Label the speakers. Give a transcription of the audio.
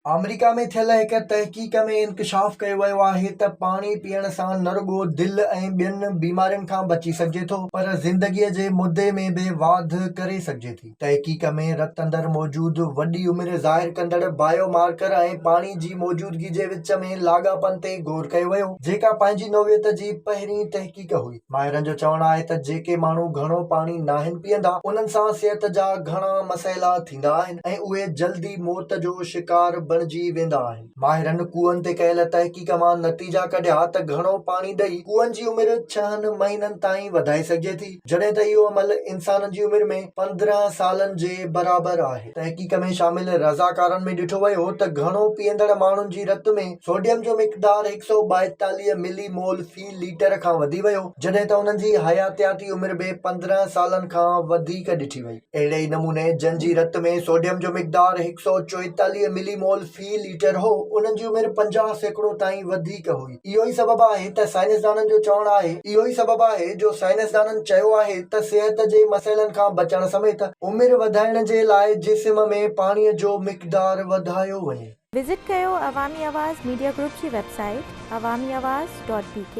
Speaker 1: America में थियल हिक तहक़ीक़ में इंकशाफ़ कयो वियो आहे त पाणी पीअण सां न रुॻो दिलि ऐं ॿियनि बीमारियुनि खां बची सघिजे थो, पर ज़िंदगीअ जे मुदे में बि वाधि करे सघिजे थी। तहक़ीक़ में रत अंदरि मौजूदु वॾी उमिरि ज़ाहिर कंदड़ बायोमार्कर ऐं पाणी जी मौजूदगी जे विच में लाॻापन ते ग़ौर कयो वियो, जेका पंहिंजी नौवियत जी पहिरीं तहक़ीक़ हुई। माहिरनि जो चवणु आहे त जेके माण्हू घणो पाणी नाहिनि पीअंदा, उन्हनि सां सिहत जा घणा मसइला थींदा आहिनि ऐं उहे जल्दी मौत जो शिकार बणिजी वेंदा आहिनि। माहिरनि कुअनि ते कयल तहक़ीक़ मां नतीजा कढिया त घणो पाणी ॾेई कुअनि जी उमिरि 6 महीननि ताईं वधाए सघिजे थी, जॾहिं त इहो अमल इंसान जी उमिरि में 15 सालनि जे बराबरि आहे। तहक़ीक़ में शामिल रज़ाकारनि में ॾिठो वियो त घणो पीअंदड़ माण्हुनि जी रत में सोडियम जो मिक़दार 142 मिलीमोल फी लीटर खां वधी वियो, जॾहिं त उन्हनि जी हयातियाती उमिरि बि 15 सालनि खां वधीक ॾिठी वई। अहिड़े ई नमूने जंहिंजी रत में सोडियम जो मिक़दार 144 मिलीमोल फी लीटर हो, उन्हनि जी उमिरि 50% ताईं वधीक हुई। इहो ई सबबु आहे त साइंसदाननि जो चवणु आहे जो साइंसदाननि चयो आहे त सिहत जे मसइलनि खां बचण समेत उमिरि वधाइण जे लाइ जिस्म में पाणीअ जो मिक़दार वधायो वञे।
Speaker 2: विज़िट कयो अवामी आवाज़ मीडिया ग्रुप जी वेबसाइट awamiawaz.pk